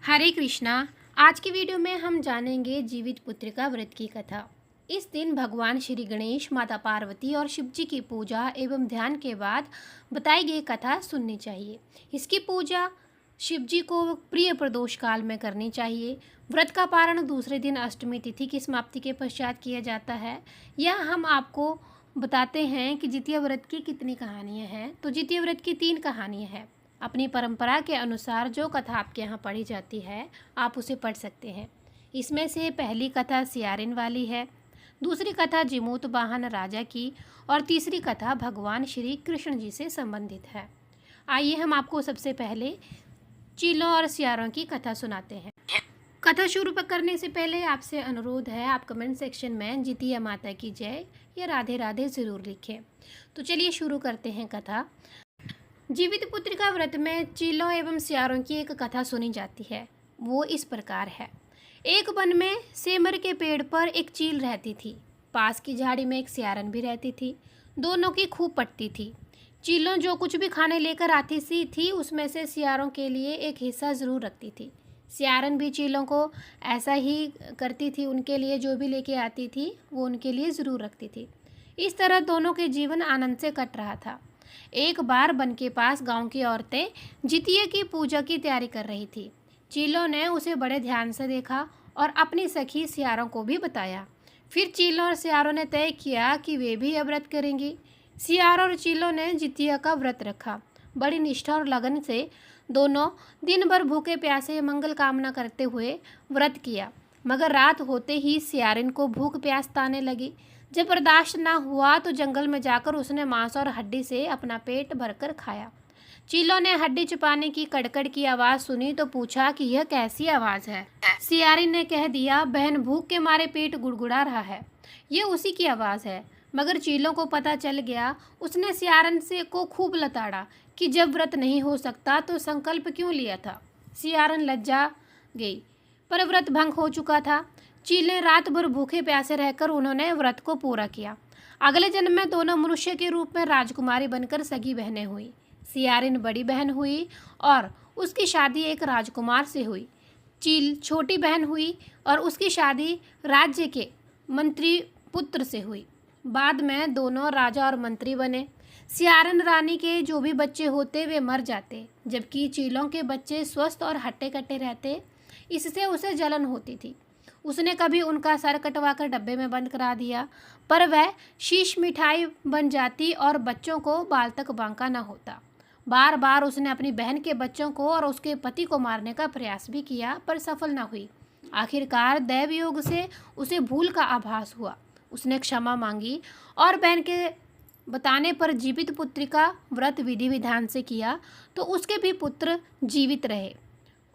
हरे कृष्णा। आज की वीडियो में हम जानेंगे जीवित पुत्रिका व्रत की कथा। इस दिन भगवान श्री गणेश, माता पार्वती और शिव जी की पूजा एवं ध्यान के बाद बताई गई कथा सुननी चाहिए। इसकी पूजा शिव जी को प्रिय प्रदोष काल में करनी चाहिए। व्रत का पारण दूसरे दिन अष्टमी तिथि की समाप्ति के पश्चात किया जाता है। यह हम आपको बताते हैं कि जितिया व्रत की कितनी कहानियाँ हैं। तो जितिया व्रत की 3 कहानियाँ हैं। अपनी परंपरा के अनुसार जो कथा आपके यहाँ पढ़ी जाती है आप उसे पढ़ सकते हैं। इसमें से पहली कथा सियारिन वाली है, दूसरी कथा जिमूत वाहन राजा की और तीसरी कथा भगवान श्री कृष्ण जी से संबंधित है। आइए हम आपको सबसे पहले चीलों और सियारों की कथा सुनाते हैं। कथा शुरू करने से पहले आपसे अनुरोध है, आप कमेंट सेक्शन में जितिया माता की जय या राधे राधे ज़रूर लिखें। तो चलिए शुरू करते हैं कथा। जीवित पुत्रिका व्रत में चीलों एवं सियारों की एक कथा सुनी जाती है। वो इस प्रकार है। एक वन में सेमर के पेड़ पर एक चील रहती थी। पास की झाड़ी में एक सियारन भी रहती थी। दोनों की खूब पटती थी। चीलों जो कुछ भी खाने लेकर आती सी थी उसमें से सियारों के लिए एक हिस्सा ज़रूर रखती थी। सियारन भी चीलों को ऐसा ही करती थी, उनके लिए जो भी लेके आती थी वो उनके लिए ज़रूर रखती थी। इस तरह दोनों के जीवन आनंद से कट रहा था। एक बार वन के पास गांव की औरतें जितिया की पूजा की तैयारी कर रही थी। चीलों ने उसे बड़े ध्यान से देखा और अपनी सखी सियारों को भी बताया। फिर चीलों और सियारों ने तय किया कि वे भी यह व्रत करेंगी। सियारों और चीलों ने जितिया का व्रत रखा। बड़ी निष्ठा और लगन से दोनों दिन भर भूखे प्यासे मंगल कामना करते हुए व्रत किया। मगर रात होते ही सियारिन को भूख प्यास ताने लगी। जब बर्दाश्त न हुआ तो जंगल में जाकर उसने मांस और हड्डी से अपना पेट भरकर खाया। चीलों ने हड्डी चुपाने की कड़कड़ की आवाज़ सुनी तो पूछा कि यह कैसी आवाज़ है। सियारिन ने कह दिया, बहन भूख के मारे पेट गुड़गुड़ा रहा है, ये उसी की आवाज़ है। मगर चीलों को पता चल गया। उसने सियारन से को खूब लताड़ा कि जब व्रत नहीं हो सकता तो संकल्प क्यों लिया था। सियारन लज्जा गई, पर व्रत भंग हो चुका था। चीलें रात भर भूखे प्यासे रहकर उन्होंने व्रत को पूरा किया। अगले जन्म में दोनों मनुष्य के रूप में राजकुमारी बनकर सगी बहनें हुई। सियारिन बड़ी बहन हुई और उसकी शादी एक राजकुमार से हुई। चील छोटी बहन हुई और उसकी शादी राज्य के मंत्री पुत्र से हुई। बाद में दोनों राजा और मंत्री बने। सियारन रानी के जो भी बच्चे होते वे मर जाते, जबकि चीलों के बच्चे स्वस्थ और हट्टे कट्टे रहते। इससे उसे जलन होती थी। उसने कभी उनका सर कटवाकर डब्बे में बंद करा दिया, पर वह शीश मिठाई बन जाती और बच्चों को बाल तक बांका न होता। बार बार उसने अपनी बहन के बच्चों को और उसके पति को मारने का प्रयास भी किया, पर सफल न हुई। आखिरकार दैव योग से उसे भूल का आभास हुआ। उसने क्षमा मांगी और बहन के बताने पर जीवित पुत्रिका व्रत विधि विधान से किया तो उसके भी पुत्र जीवित रहे।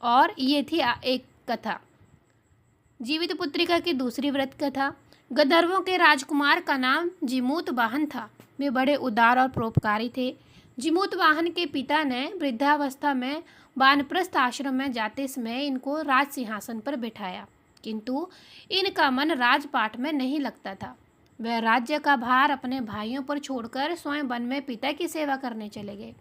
और ये थी एक कथा। जीवित पुत्रिका की दूसरी व्रत कथा। गंधर्वों के राजकुमार का नाम जिमूत वाहन था। वे बड़े उदार और परोपकारी थे। जिमूत वाहन के पिता ने वृद्धावस्था में वानप्रस्थ आश्रम में जाते समय इनको राज सिंहासन पर बिठाया, किंतु इनका मन राजपाट में नहीं लगता था। वह राज्य का भार अपने भाइयों पर छोड़कर स्वयं वन में पिता की सेवा करने चले गए।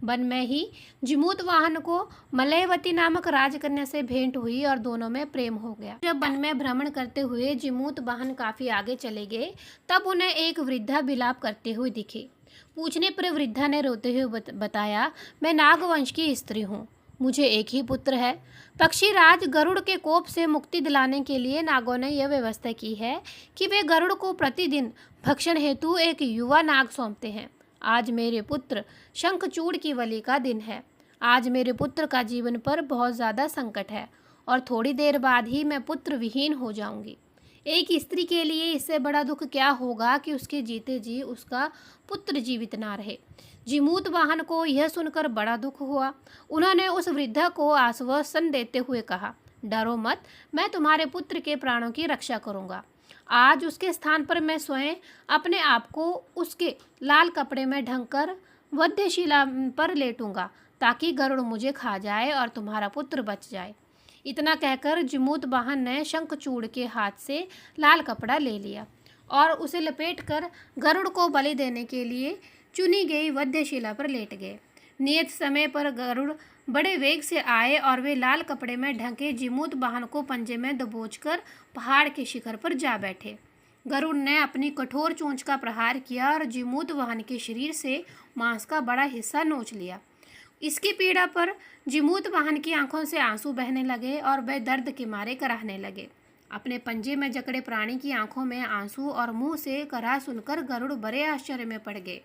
वन में ही जिमूत वाहन को मलयवती नामक राजकन्या से भेंट हुई और दोनों में प्रेम हो गया। जब वन में भ्रमण करते हुए जिमूत वाहन काफी आगे चले गए तब उन्हें एक वृद्धा विलाप करते हुए दिखी। पूछने पर वृद्धा ने रोते हुए बताया, मैं नागवंश की स्त्री हूँ, मुझे एक ही पुत्र है। पक्षीराज गरुड़ के कोप से मुक्ति दिलाने के लिए नागों ने यह व्यवस्था की है कि वे गरुड़ को प्रतिदिन भक्षण हेतु एक युवा नाग सौंपते हैं। आज मेरे पुत्र शंखचूड़ की बलि का दिन है। आज मेरे पुत्र का जीवन पर बहुत ज़्यादा संकट है और थोड़ी देर बाद ही मैं पुत्र विहीन हो जाऊंगी। एक स्त्री के लिए इससे बड़ा दुख क्या होगा कि उसके जीते जी उसका पुत्र जीवित ना रहे। जिमूत वाहन को यह सुनकर बड़ा दुख हुआ। उन्होंने उस वृद्धा को आश्वासन देते हुए कहा, डरो मत, मैं तुम्हारे पुत्र के प्राणों की रक्षा करूंगा। आज उसके स्थान पर मैं स्वयं अपने आप को उसके लाल कपड़े में ढंककर वध्यशिला पर लेटूंगा ताकि गरुड़ मुझे खा जाए और तुम्हारा पुत्र बच जाए। इतना कहकर जिमूत वाहन ने शंखचूड़ के हाथ से लाल कपड़ा ले लिया और उसे लपेटकर गरुड़ को बलि देने के लिए चुनी गई वध्यशिला पर लेट गए। नियत समय पर गरुड़ बड़े वेग से आए और वे लाल कपड़े में ढके जीमूत वाहन को पंजे में दबोचकर पहाड़ के शिखर पर जा बैठे। गरुड़ ने अपनी कठोर चोंच का प्रहार किया और जीमूत वाहन के शरीर से मांस का बड़ा हिस्सा नोच लिया। इसकी पीड़ा पर जीमूत वाहन की आंखों से आंसू बहने लगे और वे दर्द के मारे कराहने लगे। अपने पंजे में जकड़े प्राणी की आंखों में आंसू और मुंह से कराह सुनकर गरुड़ बड़े आश्चर्य में पड़ गए,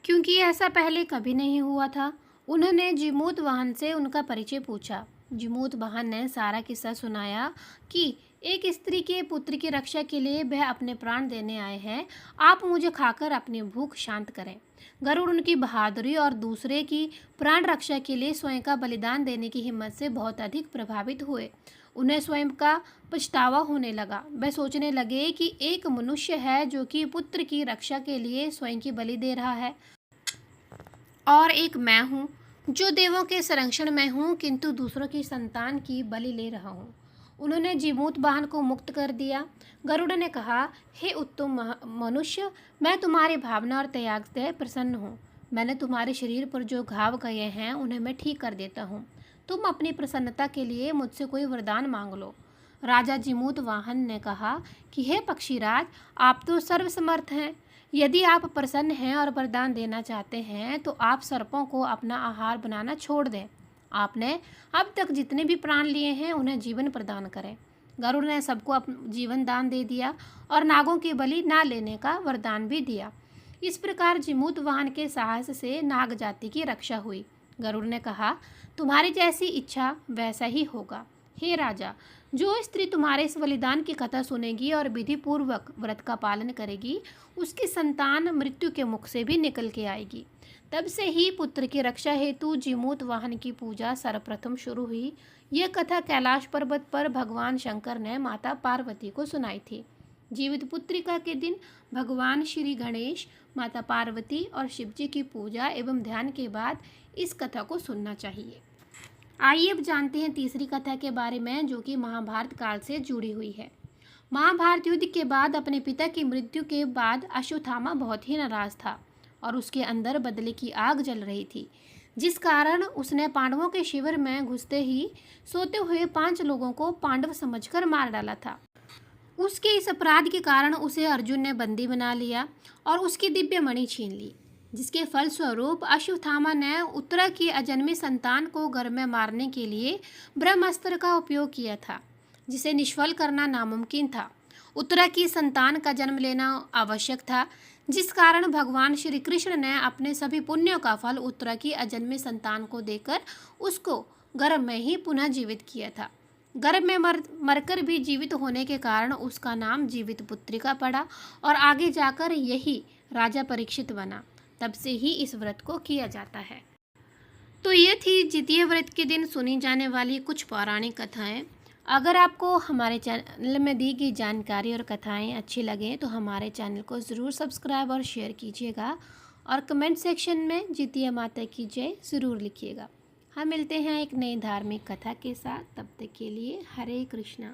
क्योंकि ऐसा पहले कभी नहीं हुआ था। उन्होंने जीमूत वाहन से उनका परिचय पूछा। जीमूत वाहन ने सारा किस्सा सुनाया कि एक स्त्री के पुत्र की रक्षा के लिए वह अपने प्राण देने आए हैं। आप मुझे खाकर अपनी भूख शांत करें। गरुड़ उनकी बहादुरी और दूसरे की प्राण रक्षा के लिए स्वयं का बलिदान देने की हिम्मत से बहुत अधिक प्रभावित हुए। उन्हें स्वयं का पछतावा होने लगा। वह सोचने लगे कि एक मनुष्य है जो कि पुत्र की रक्षा के लिए स्वयं की बलि दे रहा है, और एक मैं हूँ जो देवों के संरक्षण में हूँ किंतु दूसरों की संतान की बलि ले रहा हूँ। उन्होंने जीमूत वाहन को मुक्त कर दिया। गरुड़ ने कहा, हे उत्तम मनुष्य, मैं तुम्हारी भावना और त्याग से प्रसन्न हूँ। मैंने तुम्हारे शरीर पर जो घाव गए हैं उन्हें मैं ठीक कर देता हूँ। तुम अपनी प्रसन्नता के लिए मुझसे कोई वरदान मांग लो। राजा जीमूत वाहन ने कहा कि हे पक्षीराज, आप तो सर्वसमर्थ हैं। यदि आप प्रसन्न हैं और वरदान देना चाहते हैं तो आप सर्पों को अपना आहार बनाना छोड़ दें। आपने अब तक जितने भी प्राण लिए हैं उन्हें जीवन प्रदान करें। गरुड़ ने सबको जीवन दान दे दिया और नागों की बलि ना लेने का वरदान भी दिया। इस प्रकार जीमूत वाहन के साहस से नाग जाति की रक्षा हुई। गरुड़ ने कहा, तुम्हारी जैसी इच्छा वैसा ही होगा। हे राजा, जो स्त्री तुम्हारे इस बलिदान की कथा सुनेगी और विधि पूर्वक व्रत का पालन करेगी, उसकी संतान मृत्यु के मुख से भी निकल के आएगी। तब से ही पुत्र की रक्षा हेतु जीमूत वाहन की पूजा सर्वप्रथम शुरू हुई। यह कथा कैलाश पर्वत पर भगवान शंकर ने माता पार्वती को सुनाई थी। जीवित पुत्रिका के दिन भगवान श्री गणेश, माता पार्वती और शिवजी की पूजा एवं ध्यान के बाद इस कथा को सुनना चाहिए। आइए अब जानते हैं तीसरी कथा के बारे में, जो कि महाभारत काल से जुड़ी हुई है। महाभारत युद्ध के बाद अपने पिता की मृत्यु के बाद अश्वत्थामा बहुत ही नाराज था और उसके अंदर बदले की आग जल रही थी, जिस कारण उसने पांडवों के शिविर में घुसते ही सोते हुए 5 लोगों को पांडव समझकर मार डाला था। उसके इस अपराध के कारण उसे अर्जुन ने बंदी बना लिया और उसकी दिव्य मणि छीन ली, जिसके फलस्वरूप अश्वत्थामा ने उत्तरा की अजन्मी संतान को घर में मारने के लिए ब्रह्मास्त्र का उपयोग किया था, जिसे निष्फल करना नामुमकिन था। उत्तरा की संतान का जन्म लेना आवश्यक था, जिस कारण भगवान श्री कृष्ण ने अपने सभी पुण्यों का फल उत्तरा की अजन्मी संतान को देकर उसको गर्भ में ही पुनः जीवित किया था। गर्भ में मरकर भी जीवित होने के कारण उसका नाम जीवित पुत्रिका पड़ा और आगे जाकर यही राजा परीक्षित बना। तब से ही इस व्रत को किया जाता है। तो ये थी जितिया व्रत के दिन सुनी जाने वाली कुछ पौराणिक कथाएं। अगर आपको हमारे चैनल में दी गई जानकारी और कथाएं अच्छी लगें तो हमारे चैनल को ज़रूर सब्सक्राइब और शेयर कीजिएगा और कमेंट सेक्शन में जितिया माता की जय ज़रूर लिखिएगा। हम मिलते हैं एक नई धार्मिक कथा के साथ। तब तक के लिए हरे कृष्णा।